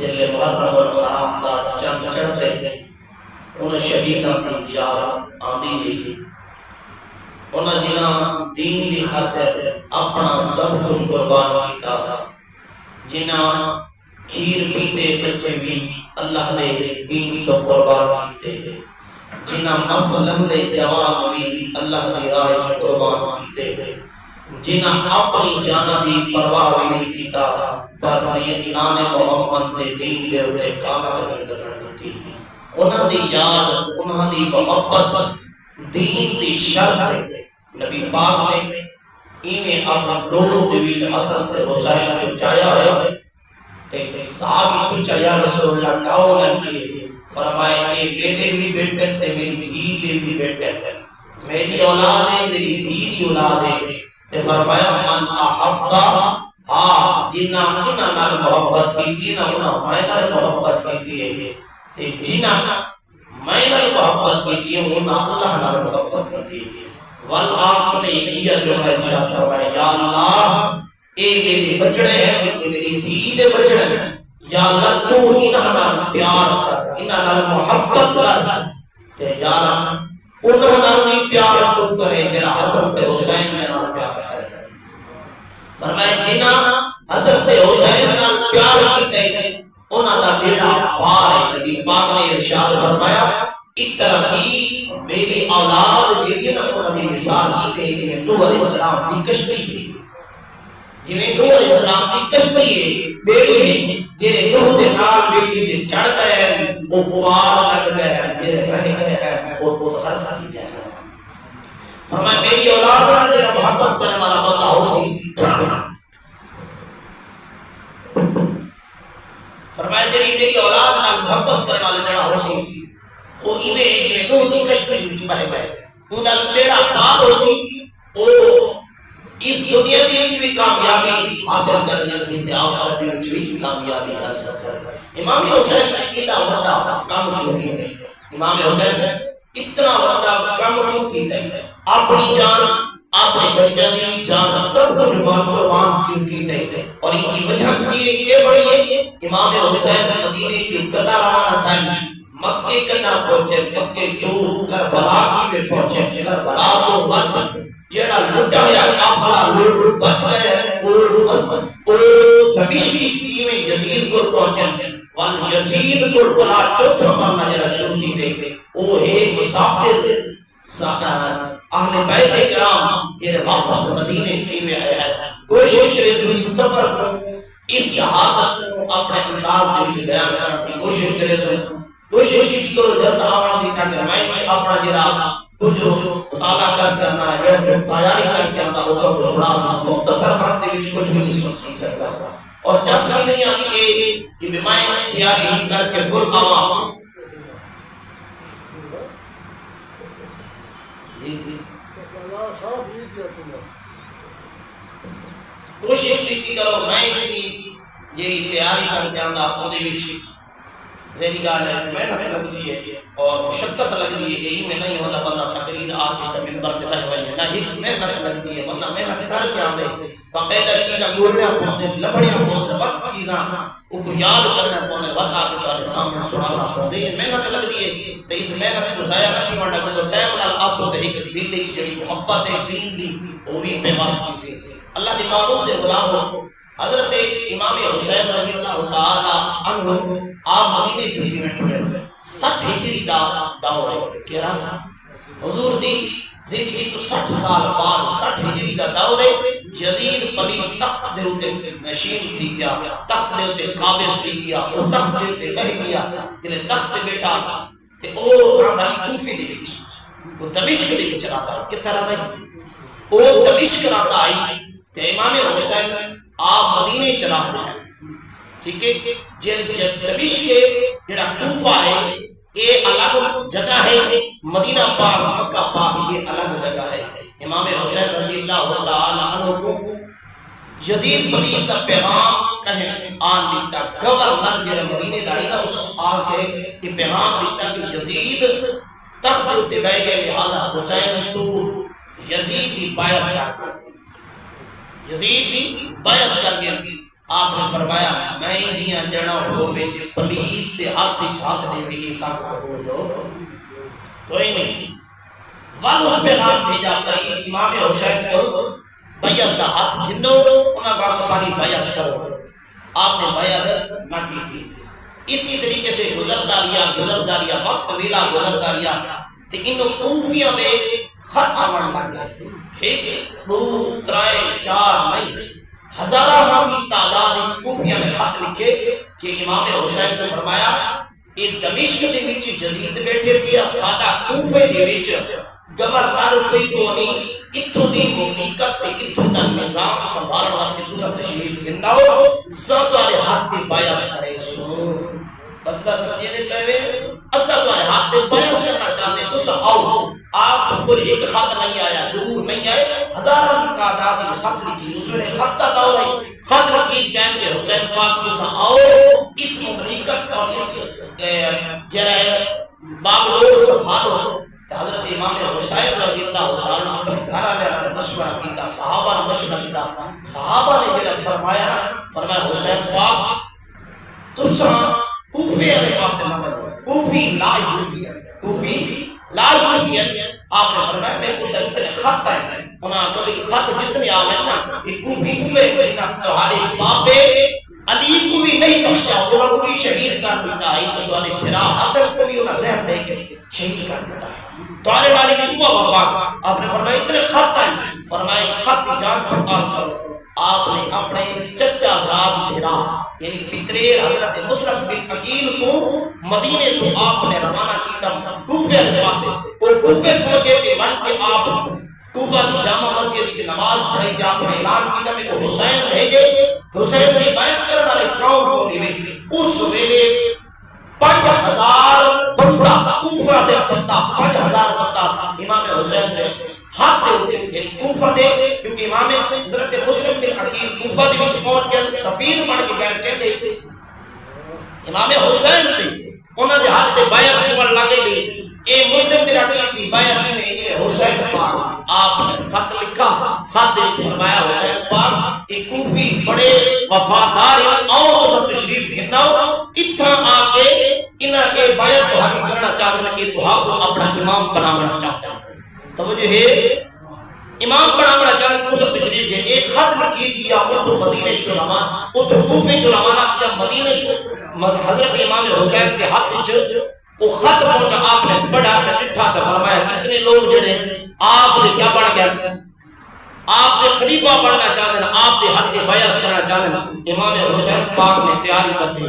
جلے محرم الحرام دا چند چڑھتے انہیں شہیداں دی یاد آندی ہے، انہیں جنہاں دین دی خاطر اپنا سب کچھ قربان کیتا، جنہاں کھیر پیتے بچے بھی اللہ دے دین تو قربان کیتے، جنہاں مسلم دے جوان بھی اللہ دی راہ چ قربان کیتے، جنہاں اپنی جانا دی پرواہ بھی نہیں کیتا پر نان محمد دے دین دے اتے کالا نہیں لگن دیتی، انہاں دی یاد، انہاں دی محبت دین دی شرط نبی پاک نے ایویں اپنا دور دے وچ حسن تے حسین کو چایا ہے تے صحابی پوچھا یا رسول اللہ کون ہے؟ فرمایا کہ میرے بھی بیٹے تے میری دھی دے بھی بیٹے، میری اولاد ہے میری دھی دی اولاد ہے، تے فرمایا من احبا ہاں جنہ انہاں نال محبت کیتی نہ انہاں میں نال محبت کیتی ہے، تے جنہ میں نال محبت کیتی ہے انہاں اللہ نال محبت کیتی ہے۔ ول آپ نے انڈیا جو ہے ارشاد فرمایا یا اللہ اے میرے بچڑے ہیں، اے میری دھی دے بچڑے ہیں، یا اللہ تو انہاں نال پیار کر، انہاں نال محبت کر، تے یا رب انہاں نال بھی پیار تو کرے جڑا حسن تے حسین دے نال پیار کرے۔ فرمایا جنہاں حسن تے حسین نال پیار کیتے انہاں دا بیڑا پار ہے۔ نبی پاک نے ارشاد فرمایا اطرتی میری اولاد جیڑی ہے نا انہاں دی مثال ہے جویں نوح علیہ السلام دی کشتی ہے، جویں نوح علیہ السلام دی کشتی ہے بیڑی ہے، جڑے نوح دے نال بیڑی چ چڑھ گئے وہ پار لگ گئے، جڑے رہ گئے ہیں وہ غرق تھی گئے۔ فرمایا میری اولاد نال جڑا محبت کرنے والا بندہ ہو سی، فرمایا جڑی میری اولاد نال محبت کرنے والا جڑا ہو سی وہ ایویں جویں نوح دی کشتی دے وچ بہہ گئے، اوندا بیڑا پار ہو سی، او اس دنیا دی وچ بھی کامیابی حاصل کرنے سی تے آخرت دی وچ بھی کامیابی حاصل کرنے۔ امام حسین نے کیتا بڑا کام کیوں کیتے؟ امام حسین نے اتنا بڑا کام کیوں کیتے؟ اپنی جان اپنے بچوں دی بھی جان سب کچھ قربان کیوں کیتے؟ اور اس کی وجہ یہ کہ بڑی ہے امام حسین مدینے چ قطع روانہ تھے، مکے کنا پہنچے، مکے تو کربلا کی میں پہنچے، کربلا تو بچ جیڑا لٹا یا کافلا لوٹ بچ گئے او دمشق کی میں یزید کو پہنچے، وال یزید کو بلا چوتھا مرنا جڑا شروع کی دے او ہے مسافر اہل بیت کرام جڑے واپس مدینے کی میں آئے ہیں، کوشش کرے سو اس سفر کو اس شہادت کو اپنے انداز دے وچ بیان کرنے کی کوشش کرے سو، کوشش کی کرو جلد آوان دی تاکہ میں اپنا جڑا کچھ مطالعہ کر کے آنا ہے، تیاری کر کے آنا ہوگا کو سنا سنا مختصر وقت دے وچ کچھ بھی نہیں سن سکتا، اور جسمی نہیں آتی کہ میں تیاری کر کے فل آواں۔ کوشش کی کرو میں اتنی جیری تیاری کر کے آنا اودے وچ ذہنی گال ہے محنت لگتی ہے اور مشقت لگتی ہے، یہی میں نہیں ہوتا بندہ تقریر آ کے ممبر تے بہ وجے نہ، ایک محنت لگتی ہے، بندہ محنت کر کے آندے باقاعدہ چیزاں بولنے پوندے لبڑیاں پوندے وقت چیزاں کو یاد کرنا پوندے وقت آ کے تہاڈے سامنے سنانا پوندے، یہ محنت لگتی ہے تے اس محنت کو ضائع نہ تھی ونڈا کہ ٹائم نال آسو تے ایک دل وچ جڑی محبت ہے دین دی وہ بھی پیوستی سے اللہ دی محبوب دے غلام ہو۔ حضرت امام حسین رضی اللہ تعالی عنہ آپ مدینے چھٹی میں ٹرے 60 ہجری دا دور ہے، کہہ رہا حضور دی زندگی تو 60 سال بعد 60 ہجری دا دور ہے، یزید پلید تخت دے اتے نشین تھی گیا، تخت دے اتے قابض تھی گیا، وہ تخت دے اتے بہ گیا، جلے تخت بیٹا تے او رہندا ہی کوفے دے وچ، وہ دمشق دے وچ رہندا ہے، کتھے رہندا ہے او دمشق رہندا ہے تے امام حسین آپ مدینے چلا دے ہیں، ٹھیک ہے جب دمشق جڑا کوفہ ہے یہ الگ جگہ ہے، مدینہ پاک مکہ پاک یہ الگ جگہ ہے۔ امام حسین رضی اللہ تعالی عنہ کو یزید پلید کا پیغام کہیں آن دیتا، گورنر جڑا مدینے داری نا اس آ کے یہ پیغام دیتا کہ یزید تخت اتے بیٹھ گئے، لہذا حسین تو یزید دی بیعت کر، یزید دی بیعت کر گئے۔ آپ نے فرمایا میں جیاں جنا ہوئے تے پلیت دے ہاتھ ہاتھ دے بھی سب قبول ہو کوئی نہیں وال اس پیغام بھیجا بھائی امام حسین کو بیعت دا ہاتھ گھنو انہاں بات ساری بیعت کرو آپ نے بیعت نہ کی تھی اسی طریقے سے گزرتا رہیا وقت ویلا گزرتا رہیا تے انہوں کوفیاں دے خط آمن لگ گئے ایک دو ترائے چار نہیں ہزارہ کی تعداد کوفیاں نے خط لکھے کہ امام حسین کو فرمایا یہ دمشق دے وچ یزید بیٹھے دیا سادہ کوفے دے وچ گورنر کوئی کو نہیں اتھو دی مملکت تے اتھو دا نظام سنبھالن واسطے تسا تشریف گھناؤ سادہ ہاتھ دی بیعت کرے سو بس سمجھے دے پہوے اسا تمہارے ہاتھ دے بیعت کرنا چاہتے تسا آؤ آپ کو ایک خط نہیں آیا دور نہیں آئے ہزارہ کی تعداد میں خط لکھی اس میں خط کا دور ہے خط لکھی کہن کہ حسین پاک تسا آؤ اس مملکت اور اس جرائے باغڈور سنبھالو حضرت امام حسین رضی اللہ تعالی عنہ اپنے گھر والے نے مشورہ کیتا صحابہ نے مشورہ کیتا صحابہ نے جڑا فرمایا حسین پاک تسا کوفے والے پاسے نہ ونجو کوفی لا یوفین آپ نے فرمایا میں کو اتنے خط ہے انہاں کبھی خط جتنے آویں نا یہ کوفی جنہ تہاڈے بابے علی کو بھی نہیں بخشا انہاں کو بھی شہید کر دیتا ہے تو تہاڈے بھرا حسن کو بھی انہاں زہر دے کے شہید کر دیتا ہے تمہارے والی بھی ہوا وفات آپ نے فرمایا اتنے خط ہیں فرمایا خط کی جانچ پڑتال کرو آپ نے اپنے چچا زاد بھیرا یعنی پتریر حضرت مسلم بن عقیل کو مدینے کو آپ نے روانہ کیتا کوفے کے پاسے وہ کوفے پہنچے تھے من کے آپ کوفہ کی جامع مسجد کی نماز پڑھائی کہ آپ نے اعلان کیتا میں کو حسین بھیجے حسین کی بیعت کرنے والے قوم کو نہیں اس ویلے 5000 بندہ کوفہ دے بندہ 5000 بندہ امام حسین نے ہاتھ دے ہوتے یعنی کوفہ دے کیونکہ امام حضرت مسلم بن عقیل کوفہ دے وچ پہنچ گئے سفیر بن کے بیعت کہندے امام حسین دے انہاں دے ہاتھ تے بیعت کیون لگے بھی اے مسلم بن عقیل دی بیعت کیویں حسین پاک آپ نے خط لکھا خط دے وچ فرمایا حسین پاک اے کوفی بڑے وفادار ہیں آؤ تو تشریف گھناؤ اتھاں آ کے انہاں اے بیعت تہاڈی کرنا چاہتے ہیں کہ تہاڈ کو اپنا امام بنانا چاہتے ہیں توجہ ہے امام بنانا چاہتے ہیں اس تشریف کے ایک خط لکھی دیا اتھو مدینے چ روانہ اتھو کوفے چ روانہ کیا مدینے کو حضرت امام حسین کے ہاتھ وچ وہ خط پہنچا آپ نے پڑھا تے لکھا تے فرمایا اتنے لوگ جڑے آپ دے کیا بن گئے آپ دے خلیفہ بننا چاہتے ہیں آپ دے حد بیعت کرنا چاہتے ہیں امام حسین پاک نے تیاری بدھی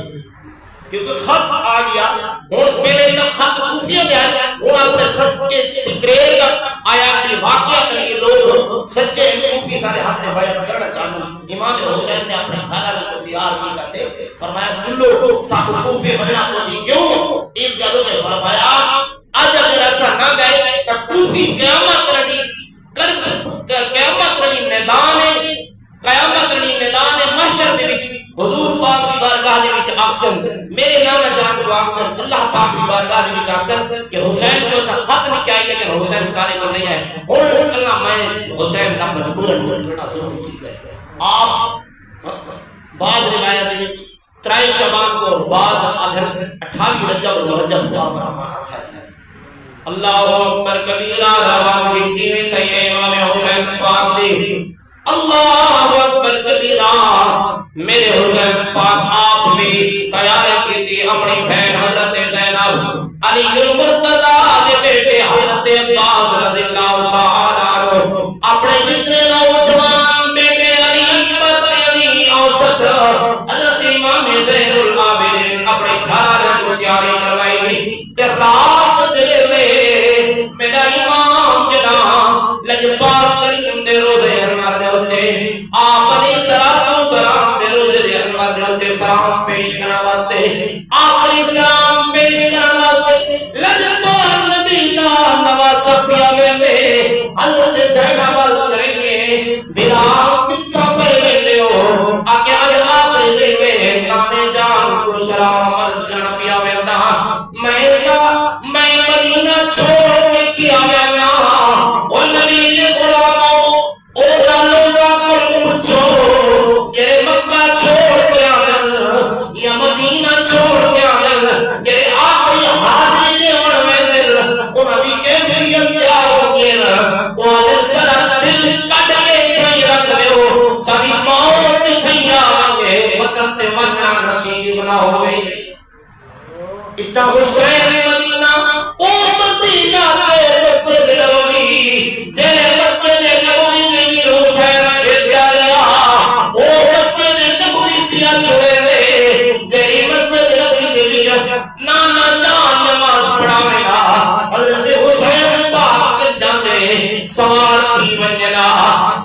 کیونکہ خط آ گیا ہوں پہلے تک خط کوفیہ دیا ہوں اپنے سچ کے پتریر کا آیا کہ واقعہ یہ لوگ سچے ہیں کوفی سارے حد بیعت کرنا چاہتے ہیں امام حسین نے اپنے گھر والے کو تیار کیا تھے فرمایا گلو ساتھ کوفی بننا پوسی کیوں اس گلوں نے فرمایا آج اگر ایسا نہ گئے تو کوفی قیامت رڑی میدان ہے قیامت رڑی میدان محشر دے وچ حضور پاک دی بارگاہ دے وچ اکثر میرے نانا جان کو اکثر اللہ پاک دی بارگاہ دے وچ اکثر کہ حسین کو ایسا خط نہیں آئی لیکن حسین سارے کو نہیں ہے ہن نکلنا میں حسین کا مجبورن نکلنا ضروری تھی گئے آپ بعض روایت وچ 3 شعبان کو اور بعض ادھر 28 رجب المرجب کو آپ روانہ تھا اللہ اکبر کبیرہ روان کی کیویں تھے امام حسین پاک دی اللہ اکبر کبیرہ میرے حسین پاک آپ بھی تیاری کی تھی اپنی بہن حضرت زینب علی المرتضی دے بیٹے حضرت عباس رضی اللہ تعالی عنہ اپنے جتنے نوجوان بیٹے علی اکبر علی اوسط حضرت امام زین العابدین اپنے گھر کو تیاری کروائی تے رات دے ویلے میرا امام جناب لجپال کریم دے روزے انور دے ہوتے آپ علیہ السلام دے روزے دے انور دے ہوتے سلام پیش کرنا واسطے آخری سلام پیش کرنا واسطے لجپال نبی دا نواسہ پیا ویندے حضرت زینب عرض کریں گے بلال کتا پہ ویندے ہو آکے اگر آخری ویلے نانے جان کو سلام عرض کرنا پیا ویندا میں مدینہ چھوڑ کے پیا ویندا او نبی دے غلاموں او لوگاں کو پوچھو تیرے مکہ چھوڑ حضرت تے وننا نصیب نہ ہوئے اتا حسین مدینہ او مدینہ تے مسجد نبوی جے مسجد نبوی دے وچ حسین کھیڈیا رہیا او مسجد نبوی پیا چھوڑے وے جڑی مسجد نبوی دے وچ نانا جان نماز پڑھاوے گا حضرت حسین پاک کنجاں دے سوار تھی ونجنا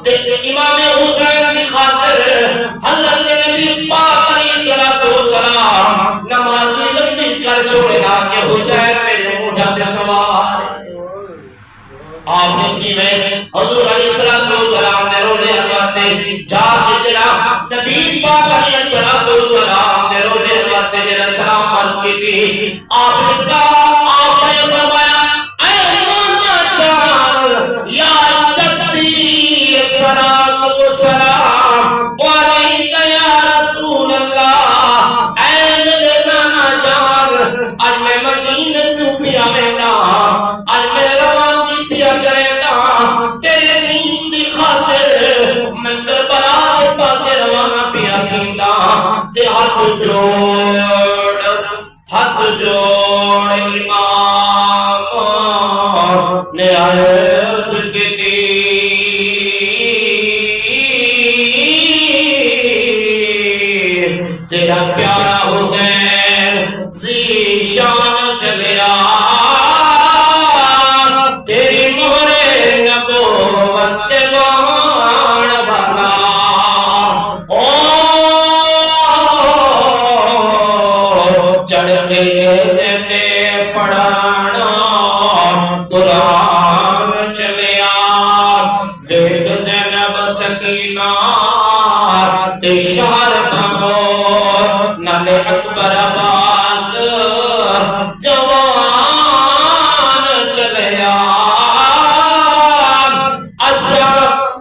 تے امام حسین دی خاطر حضرت نبی پاک علیہ الصلوۃ والسلام نماز میں لمبی کر چھوڑے گا کہ حسین میرے موڈھا تے سوار آپ نے کی میں حضور علیہ الصلوۃ والسلام نے روزے انور تے جا کے جناب نبی پاک علیہ الصلوۃ والسلام نے روزے انور تے جڑا سلام عرض کی تھی آپ نے کہا آپ نے فرمایا اے نانا جان یا جدی صلوۃ والسلام علیک یا رسول اللہ اے میرے نانا جان اج میں مدینے تو پیا ویندا اج میں روانگی پیا کریندا تیرے دین دی خاطر میں کربلا دے پاسے روانہ پیا تھیندا تے ہاتھ جوڑ امام نے عرض کی تیرا پیارا حسین ذیشان چلیا تیری مہر نبوت بان والا چڑھ کے سے پڑھانا قرآن چلیا ویک زینب سکینہ تے شہر بابو نالے اکبر عباس جوان چلیا اسا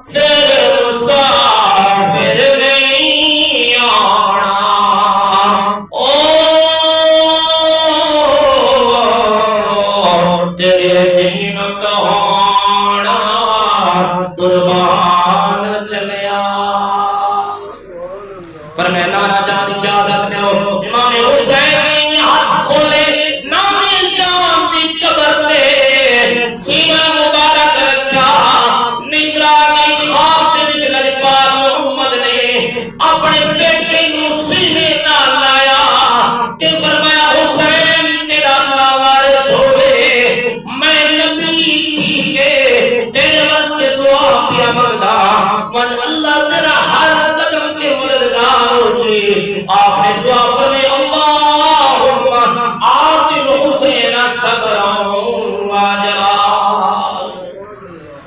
پھر مسافر نہیں آنا تیرے دین کہانا قربان چلیا فرمایا نانا جان اجازت دو امام حسین نے ہاتھ کھولے نانے جان دی قبر تے سینہ مبارک رکھا نندرا کی خواب دے وچ لجپال محمد نے اپنے بیٹے نو سینے نال لایا تے فرمایا حسین تیرا اللہ وارث ہوے میں نبی تھی کے تیرے واسطے دعا پیا منگدا من اللہ تیرا ہر قدم تے مددگار ہو سی آپ نے دعا فرمائی اللہم آت الحسین صبرا واجرا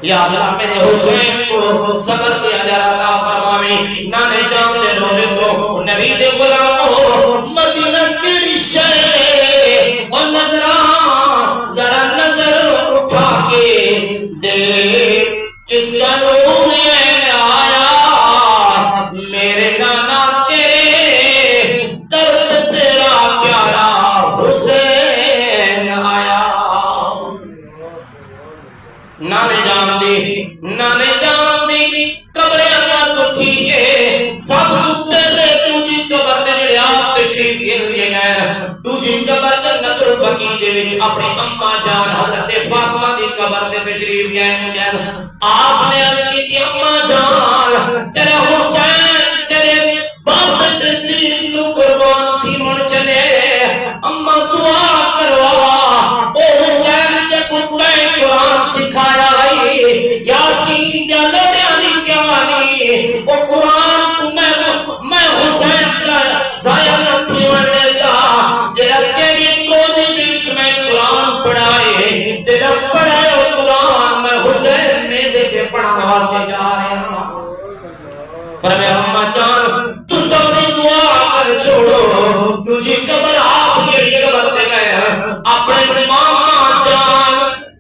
یا اللہ میرے حسین کو صبر تے اجر عطا فرماویں نانے جان دے روزے کو نبی دے غلام مدینہ کیڑی شے اور نظران ذرا نظر اٹھا کے دیکھ کس کا نور آیا میرے نانا تیرے در پہ تیرا پیارا حسین آیا نانے جان دی قبر انور تو ٹھیک ہے سب تو پہلے تجھی قبر تے جڑے آپ تشریف گن کے گئے تجھی قبر جنت البقیع دے وچ اپنی اما جان حضرت فاطمہ دی قبر تے تشریف گئے آپ نے عرض کی تھی اما جان تیرا حسین تیرے باپ دے دین تو قربان تھی من چلے اما دعا کروا او حسین جے کتے قرآن سکھایا یاسین دیا لوریانی کیانی او قرآن کو میں حسین ضائع نہ تھی ورنے سا جیرا تیری کودی دیوچ میں قرآن پڑھائے تیرا پڑھائے او قرآن میں حسین نیزے کے پڑھانے واسطے جا رہے ہیں فرمایا اماں جان تو سب نے دعا کر چھوڑو تجھے قبر آپ کی قبر تے گئے اپنے ماما جان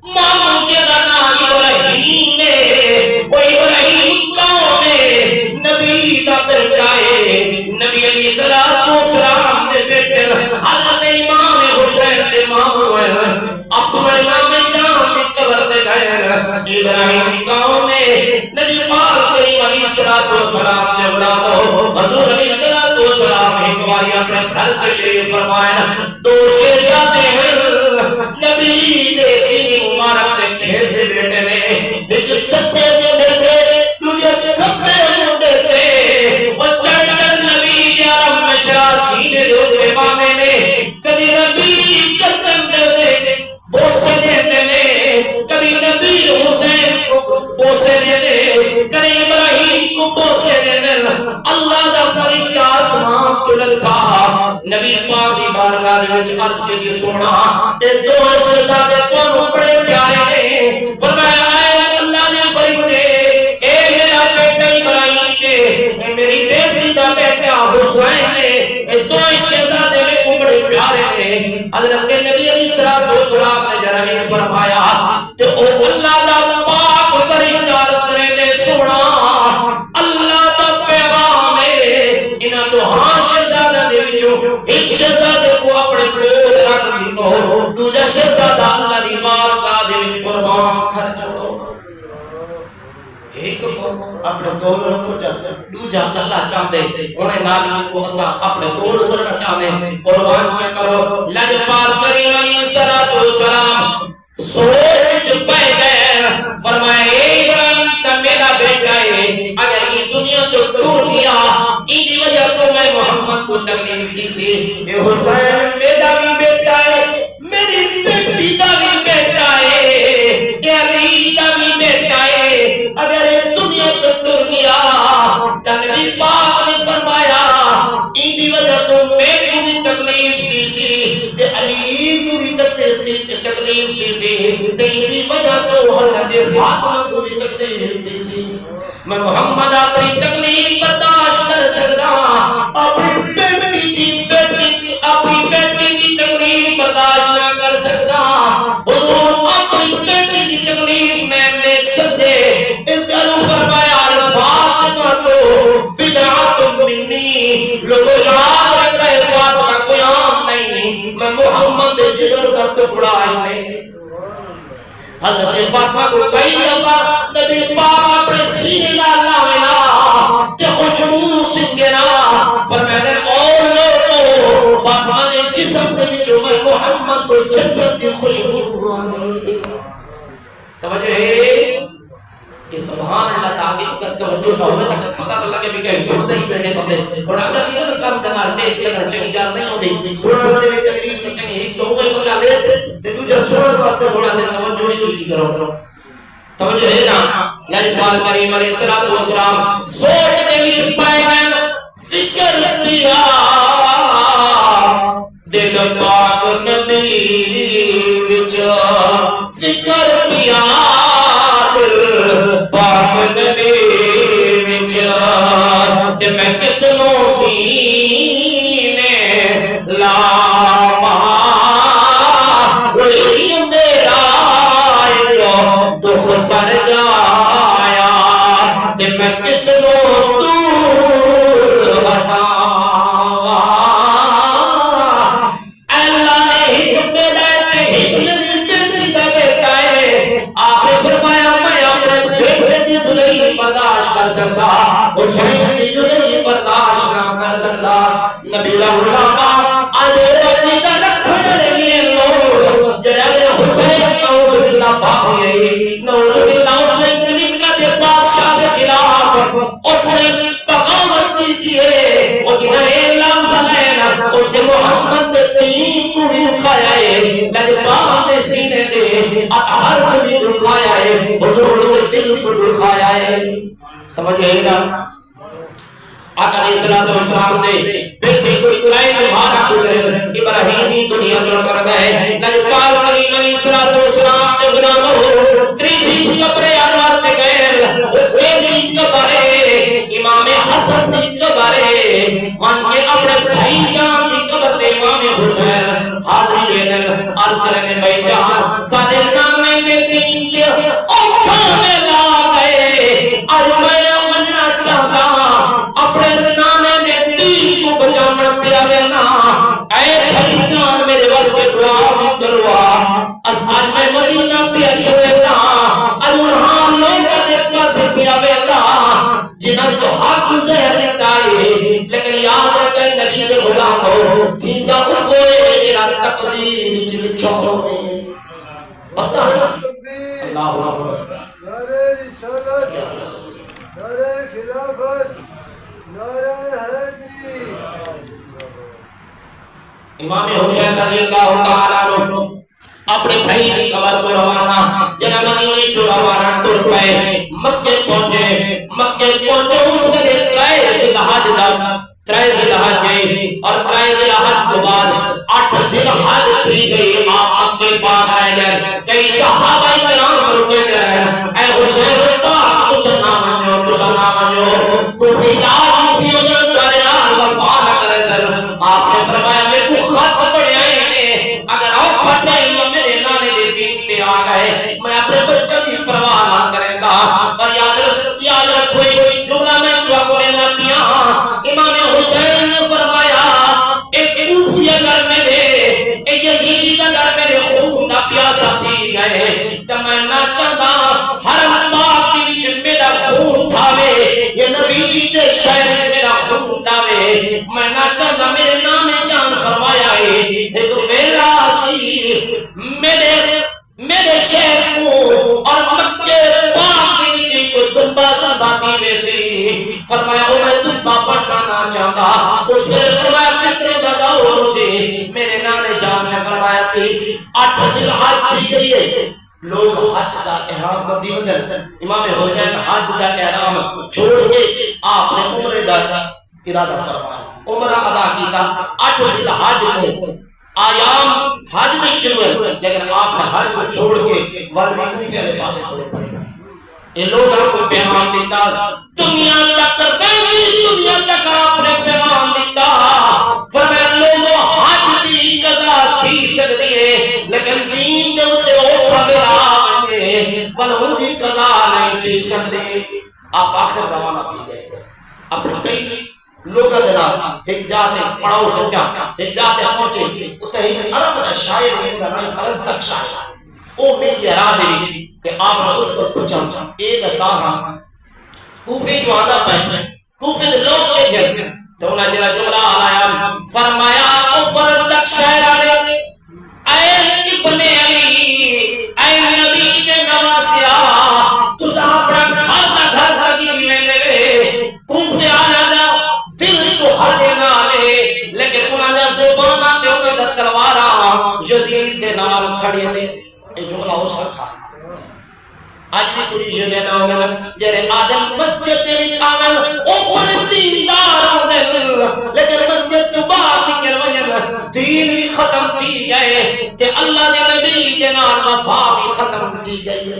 مامو کے نام ابراہیم ہے وہ ابراہیم کون ہے نبی کا بیٹا ہے نبی علیہ السلام دے بیٹے حضرت امام حسین دے مامو ہے اپنے نام جان دی قبر تے گئے ابراہیم کون ہے نبی پاک تیری علیہ السلام نے غلامو حضور علیہ السلام ایک بار اپنے گھر تشریف فرمایا دو شہزادے نبی دے سینے مبارک تے کھیل دے بیٹے نے وچ ستے دے دے تجھے کھپے منڈے تے او چڑھ چڑھ نبی دے عرب مشرا سینے دے اوتے باندے نے کبھی نبی دی گردن دے بوسے دیتے نے کبھی نبی حسین کو بوسے دیتے کبھی ابراہیم کو بوسے دیتے اللہ دا فرشتہ آسمان تو لکھا نبی پاک دی بارگاہ دی وچ عرض کی سونا اے دو شہزادے تانوں بڑے پیارے نے فرمایا اے اللہ دے فرشتے اے میرا بیٹا ابراہیم نے اے میری بیٹی دا بیٹا حسین نے اے دو شہزادے میں کو بڑے پیارے نے حضرت نبی علیہ السلام نے جرا یہ فرمایا تے او اللہ دا پاک فرشتہ عرض کرے نے سونا اللہ دا پیغام ہے انہاں تو ہاں شہزادہ دے وچوں ایک شہزادے کو اپنے کول رکھ دیو دوجا شہزادہ اللہ دی بارگاہ دے وچ قربان کر چھوڑو ایک کو اپنے کول رکھو جا دوجا اللہ چاہندے انہیں نالی کو اسا اپنے کول سرنا چاہندے قربان چ کرو لجپال کریم علیہ السلام سوچ چ پے گئے فرمایا اے ابراہیم تا میرا بیٹا ہے اگر یہ دنیا تو ٹوٹ گیا ان دی وجہ تو میں محمد کو تکلیف دی سی اے حسین میرا بھی بیٹا ہے میری بیٹی دا بھی بیٹا ہے اے علی دا بھی بیٹا ہے اگر یہ دنیا تو ٹوٹ گیا تا نبی پاک نے فرمایا ان دی وجہ تو میں کو بھی تکلیف دی سی تے علی کو بھی تکلیف دی سی تیری وجہ تو حضرت فاطمہ کو بھی تکلیف دی سی میں محمد اپنی تکلیف برداشت کر سکتا اپنی بیٹی دی تکلیف برداشت نہ کر سکتا حضور اپنی بیٹی دی تکلیف میں دیکھ سکتے اس کا رو فرمایا فاطمہ تو بدعت منی لوگوں یاد رکھا ہے فاطمہ کوئی عام نہیں میں محمد جگر کا ٹکڑا ہی نہیں حضرت فاطمہ کو کئی دفعہ نبی پاک اپنے سینے نال لاوینا تے خوشبو سنگینا فرمایا اور لوگوں فاطمہ دے جسم دے وچوں میں محمد کو جنت دی خوشبو آنی توجہ ہے کہ سبحان اللہ تعالی کا توجہ نہ ہوئے تک پتہ نہ لگے بھی کہ سنتے ہی بیٹھے بندے تھوڑا گتی نہ کم دنال دیکھ لگنا چنگی گل نہیں ہوندی سنن دے وچ تقریر تے چنگی ایک تو ہوئے بندہ لیٹ تے دوجا سنن واسطے تھوڑا دیر توجہ ہی کیتی کرو توجہ ہے نا لجپال کریم علیہ السلام سوچ دے وچ پائے گئے فکر پیا دل پاک نبی وچ فکر پیا پاک نبی وچ تے میں کس نو سینے لاواں وہی میرا دکھ تر جایا تے میں کس نو دور ہٹاواں اللہ نے حکم دے تے حکم دی بیٹی دا بیٹا ہے آپ نے فرمایا جلئی برداشت کر سکتا حسین دی جلئی برداشت نہ کر سکتا نبی علماء آج رتی دا رکھن لگے لوگ جڑے حسین نعوذ باللہ باہی نعوذ باللہ اس نے ملکہ دے بادشاہ دے خلاف اس نے بغاوت کی ہے وہ جنہاں اعلان سنائے اس نے محمد دین کو بھی دکھایا ہے لجپال دے سینے دے اطہر کو بھی دکھایا ہے حضور کے دل کو دکھایا ہے توجہ ہے نا آقا علیہ السلام دے بیٹے کو اترائی تمہارا گزرے ابراہیمی دنیا جو کر گئے لجپال کریم علیہ السلام نے غلاموں تریجی قبر انور تے گئے بیٹی قبر امام حسن دی قبر وہاں کے اپنے بھائی جان دی قبر تے امام حسین حاضری دینے عرض کرنے بھائی جان سارے نامے دے دین تے اوکھا میں لا گئے آج میں مننا چاہتا اپنے نانے دے دین کو بچانا پیا گیا اے بھائی جان میرے واسطے دعا بھی کروا اسمان میں مدینہ پہ چھوڑتا ارونہاں لوگا دے پاس پیا گیا جنہاں تھیندا ہوئے جڑا تقدیر وچ لکھیا ہوئے پتہ اللہ اکبر نعرہ رسالت نعرہ خلافت نعرہ حیدری امام حسین رضی اللہ تعالیٰ عنہ اپنے بھائی کی قبر تو روانہ جنہ مدینے چو روانہ ٹر پئے مکے پہنچے اس میں 3 ذی الحج اور 3 ذی الحج کے بعد 8 ذی الحج تھی گئی آپ مکے پاک رہ گئے کئی صحابہ کرام رکے گئے اے حسین پاک تسنا منو کوفی اجرت کرنا وفا نہ کرے سر آپ نے فرمایا میں کو خط پڑھیا ہے اگر آپ خط میرے نانے دے دین تے آ گئے میں اپنے بچوں کی پرواہ نہ کرے گا پر یاد رکھو جملہ میں دعا کو دینا پیا امام حسین نے فرمایا ایک کوفی اگر میرے اے یزید اگر میرے خون دا پیاسا تھی گئے تو میں نہ چاہتا حرم پاک دی وچ میرا خون تھاوے یہ نبی دے شہر میرا خون داوے میں نہ چاہتا میرے نانے جان فرمایا ہے ایک ویلا سی میرے شہر کو اور مکے پاک دی وچ ایک دمبا زندہ دی ویسی فرمایا وہ میں دمبا بننا نہ چاہتا اس نے فرمایا فطر دا دور سے میرے نانے جان نے فرمایا کہ 8 ذی الحج تھی گئی ہے لوگ حج دا احرام بدی بدل امام حسین حج دا احرام چھوڑ کے آپ نے عمرے دا ارادہ فرمایا عمرہ ادا کیتا 8 ذی الحج کو آیام حج دی شروع ہے لیکن آپ نے حج کو چھوڑ کے والوی کوفی والے پاسے ٹر پئے یہ لوگوں کو پیغام دیتا دنیا تک رہی دنیا تک آپ نے پیغام دیتا فرمایا لوگوں حج دی قضا تھی سکتی ہے لیکن دین دے اوتے اوکھا میرا بنے پر ان کی قضا نہیں تھی سکتی آپ آخر روانہ تھی گئے اپنے کئی لوگوں کے نام ایک جاتے پڑاؤ سکتا ایک جاتے پہنچے اتنے ایک عرب کا شاعر ہوتا ہے فرض تک شاعر وہ مل گیا راہ دے وچ کہ آپ نے اس کو پوچھا اے دساہا کوفی جو آدھا پہ کوفی دے لوگ کے جن تو انہاں جرا جملہ آیا فرمایا او فرض تک شاعر نے اے ابن علی اے نبی دے نواسیا تسا اپنا گھر تک دی میں دے کوفی آنا دا دل تو ہلے نہ لے لیکن انہاں دا زبان تے انہاں دا تلواراں یزید دے نال کھڑے نے اے جملہ ہو سکھا ہے آج بھی کڑی جدے لوگ جرے آدم مسجد دے وچ آون اوپر دیندار ہوندے لیکن مسجد تو باہر نکل ونجن دین بھی ختم تھی گئے تے اللہ دے نبی دے نال وفا بھی ختم تھی گئی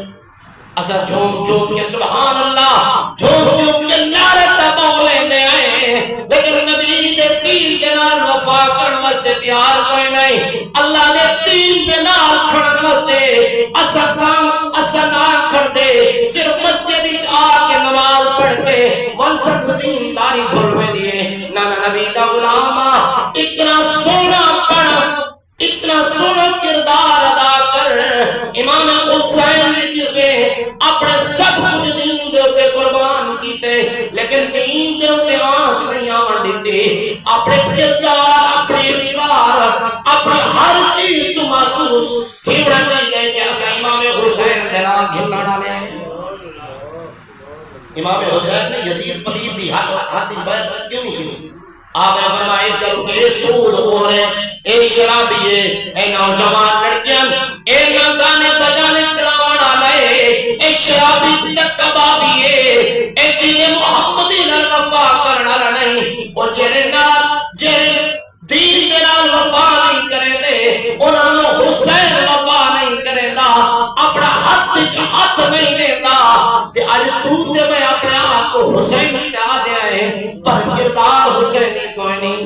اسا جھوم جھوم کے سبحان اللہ جھوم جھوم کے نعرے تباہ لیندے آئے لیکن نبی دے دین دے نال وفا کرن واسطے تیار کوئی نہیں اللہ دے دین دے نال کھڑن واسطے اسا کام اسا نہ کر دے صرف مسجد وچ آ کے نماز پڑھ کے منصب دینداری بھولوے دیے نانا نبی دا غلام اتنا سونا پڑھ اتنا سونا کردار ادا کر امام حسین نے جس میں اپنے سب کچھ دین دے اوتے قربان کیتے لیکن دین دے اوتے آنچ نہیں آن دیتے اپنے کردار اپنے افکار اپنے ہر چیز تو محسوس تھیوڑا چاہیے کہ ایسا امام حسین دے نام گھلنا ڈالے ہیں امام حسین نے یزید پلید دی ہاتھ بیعت کیوں نہیں کی آپ نے فرمایا اس گل کے سود ہو رہے اے شرابی اے نوجوان لڑکیاں اے گانے بجانے چلاونا لے اے شرابی تک کبابی اے دین محمدی نال وفا کرنا نہیں او جیرے دین دے نال وفا نہیں کرے دے انہاں نو حسین وفا نہیں کرے دا اپنا ہاتھ نہیں لیتا تے اج تو تے میں اپنے آپ کو حسینی کہا دیا ہے پر کردار حسینی کوئی نہیں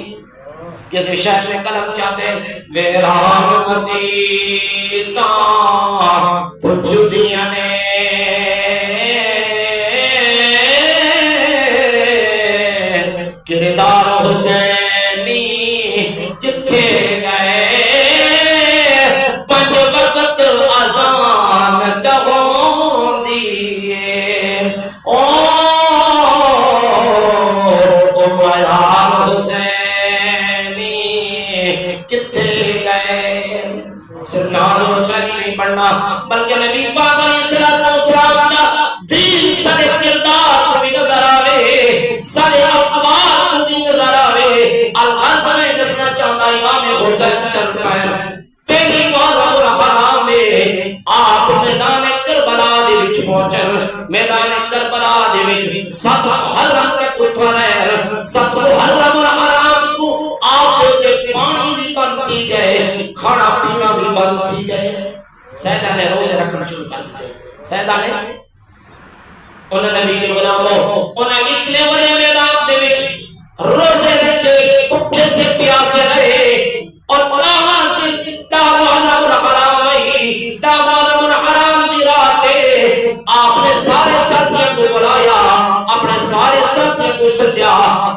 کسی شہر میں قلم چاہتے ویران مسیطاں پچھ دیا نے کردار حسینی کتھے گئے پنج وقت اذان کہوں دیئے او معیار حسینی کتھے گئے صرف نال حسینی نہیں پڑھنا بلکہ نبی پاک علیہ السلام دا دین سارے کردار کو بھی نظر آوے سارے افکار کو بھی نظر آوے الغرض میں دسنا چاہتا امام حسین چل پائے پہلی محرم الحرام میں آپ میدان کربلا دے وچ پہنچن میدان کربلا دے وچ 7 محرم کے پتھر ہیں 7 محرم الحرام کو آپ دے پانی بھی بند کی گئے کھانا پینا بھی بند کی گئے سیدہ نے روزے رکھنا شروع کر دیتے سیدہ نے انہوں نبی نے غلاموں انہوں اتنے بڑے میدان دے وچ روزے رکھے بھوکے تے پیاسے رہے اور محرم الحرام وہی محرم الحرام دی رات آپ نے سارے ساتھیوں کو بلایا اپنے سارے ساتھیوں کو سدیا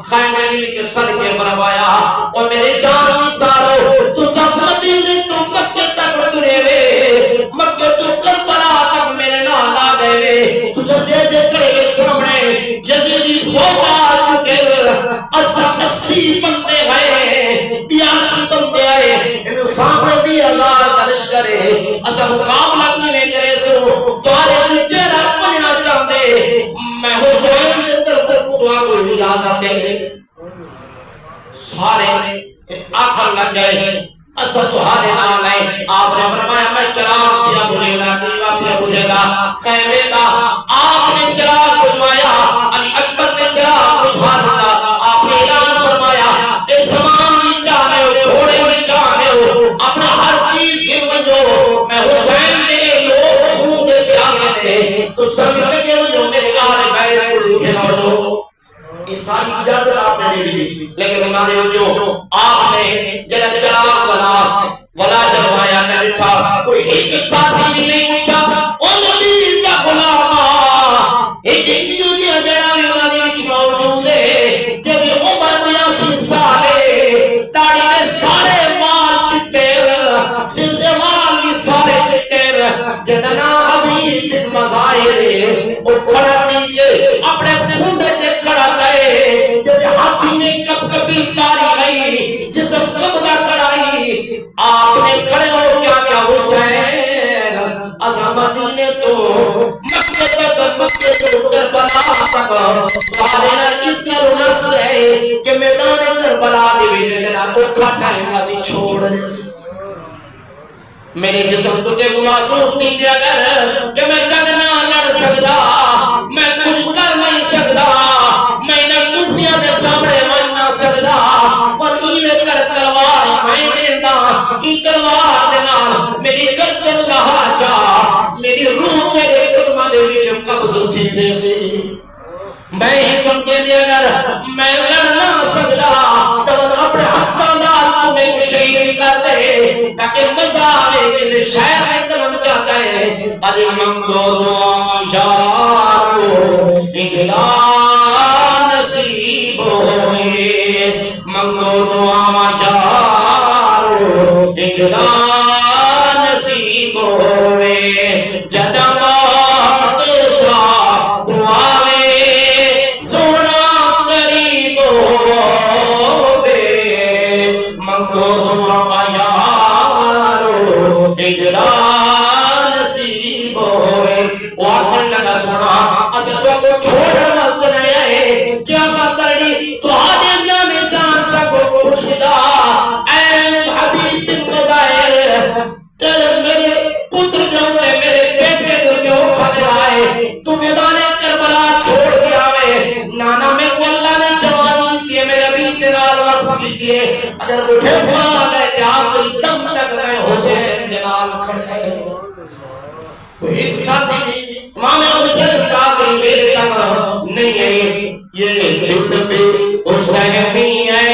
خیمے نبی کے صدقے فرمایا اور میرے جان نثارو تو سب مدینے تو مکے تک ٹرے وے مکے تو کربلا تک میرے نال آ گئے وے تو سب دے کھڑے کے سامنے یزیدی فوج آ چکے 80 بندے ہیں 82 بندے آئے انہوں سامنے 20,000 درش کرے اسا مقابلہ کیویں کرے سو دوارے جو چہرہ پڑھنا چاہتے میں حسین دے طرف دعا کو اجازت ہے سارے آخر لگ گئے اسا تمہارے نال ہے آپ نے فرمایا میں چراغ پیا بجھے گا دیوا پیا بجھے گا خیمے کا آپ نے چراغ بجھوایا علی اکبر نے چراغ بجھوا دیتا آپ نے اعلان فرمایا اے سامان بھی چاہنے ہو گھوڑے بھی چاہنے ہو اپنا ہر چیز گن بنو میں حسین دے لوگ خون دے پیاسے دے تو سب لگے بنو میرے آل بیت کو گھنو دو یہ ساری اجازت آپ نے دے دی لیکن انہوں نے جو آپ نے جنب چراغ ولا جلوایا کر اٹھا کوئی ایک ساتھی بھی نہیں اٹھا ان بھی دا غلامہ ایک ایو دیا بیڑا بھی انہوں نے وچ موجود ہے جب عمر 82 سالے داڑی میں سارے مال چٹے سر دے مال بھی سارے چٹے جدنا حبیب بن مظاہر وہ کھڑا تھی کہ اپنے کھونڈے تے کھڑا دے جب ہاتھی میں کپ کپی تاری گئی جسم کبدا کھڑائی آپ نے کھڑے ہو کیا حسین اسا مدینے تو مکے تک مکے تو کربلا تک تمہارے نال اس کا رنس ہے کہ میدان کربلا دے وچ جنا اوکھا ٹائم اسی چھوڑ دے سی میری جسم تو تے محسوس نہیں دیا کر کہ میں جگ نہ لڑ سکدا میں کچھ کر نہیں سکدا میں نہ کفیاں دے سامنے من نہ سکدا پر ایویں کر تلوار میں دیندا ای تلوار دے نال میری گردن لہا جا میری روح تیرے قدماں دے وچ قبض تھی دے سی میں ہی سمجھے دیا اگر میں لڑ نہ سکدا تو اپنے ہاتھاں نال تمہیں شہید کر دے تاکہ مزہ آوے کسی شہر میں قلم چاہتا ہے ادھی منگو دعا یارو اجدا نصیب ہوئے منگو دعا یارو اجدا نصیب ہوئے جدا موت سا دعاوے سونا قریب ہوئے منگو دعا یارو اجدا نصیب ہوئے وہ آکھن لگا سونا اسے تو کو چھوڑ مست نہیں آئے کیا بات کرنی تو آدھے نامی جان سکو کچھ دا اے حبیب بن مظاہر تیرے میرے پتر دے ہوتے میرے بیٹے دے ہوتے ہو کھلے آئے تو میدان کربلا چھوڑ دیا میں نانا میں کو اللہ نے جوانی دیتی ہے میرے بھی دنال وقف کیتی ہے اگر اٹھے پا گئے تھے آخری دم تک میں حسین دنال کھڑے وہ ایک ساتھی میں امام حسین داخلی میرے تک نہیں ہے یہ دل پہ حسینی ہے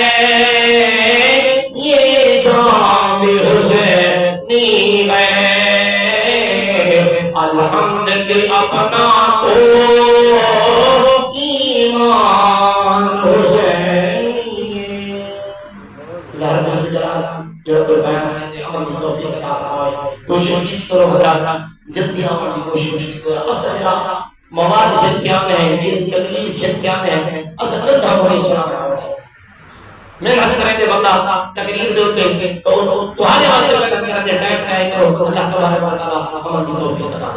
یہ جان بھی حسینی ہے الحمد کے اپنا تو ایمان حسینی ہے اللہ رب اس جلال جو کوئی بیان کرتے ہیں عمل کی توفیق عطا فرمائے کوشش کی کرو حضرات جلدی عمل کی کوشش کی کرو اصل جا مواد گھن کے آنے ہیں جیل تقریر گھن کے آنے ہیں اصل گندہ کو نہیں سنا رہا ہے محنت کریں دے بندہ تقریر دے ہوتے تو تمہارے واسطے محنت کریں دے ٹائم کھائے کرو اللہ تبارک و تعالی عمل دی توفیق عطا